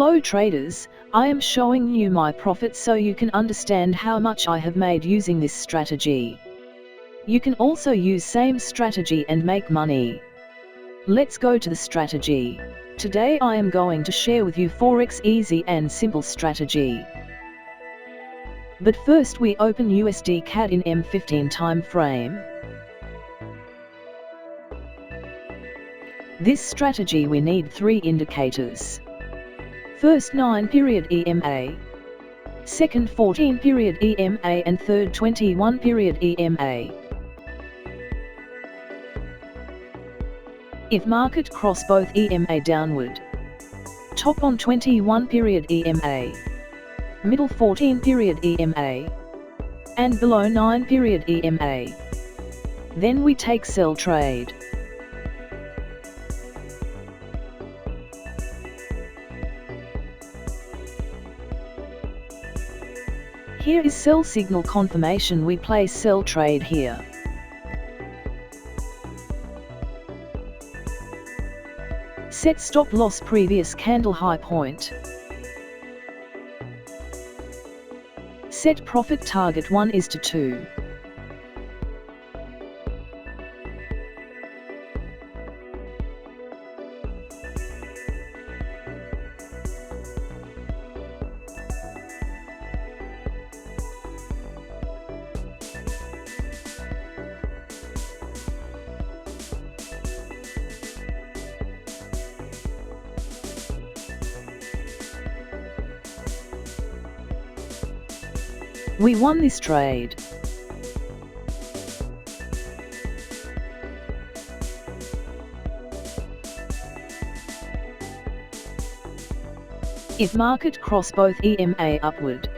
Hello traders, I am showing you my profit so you can understand how much I have made using this strategy. You can also use same strategy and make money. Let's go to the strategy. Today I am going to share with you Forex easy and simple strategy. But first we open USD CAD in M15 time frame. This strategy we need 3 indicators. First 9 period EMA, second 14 period EMA and third 21 period EMA. If market cross both EMA downward, top on 21 period EMA, middle 14 period EMA, and below 9 period EMA, then we take sell trade. Here is sell signal confirmation, we place sell trade here. Set stop loss previous candle high point. Set profit target 1:2. We won this trade. If market cross both EMA upward,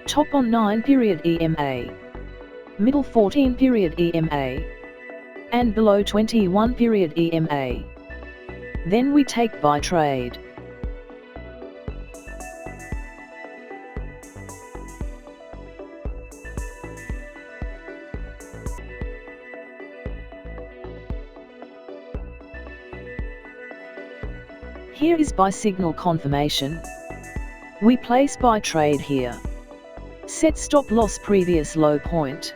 top on 9 period EMA, middle 14 period EMA, and below 21 period EMA, then we take buy trade. Here is buy signal confirmation. We place buy trade here. Set stop loss previous low point.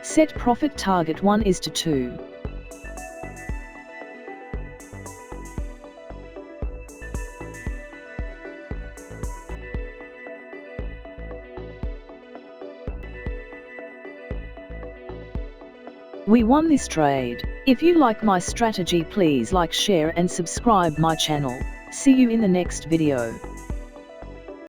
Set profit target 1:2. We won this trade. If you like my strategy, please like, share and subscribe my channel. See you in the next video.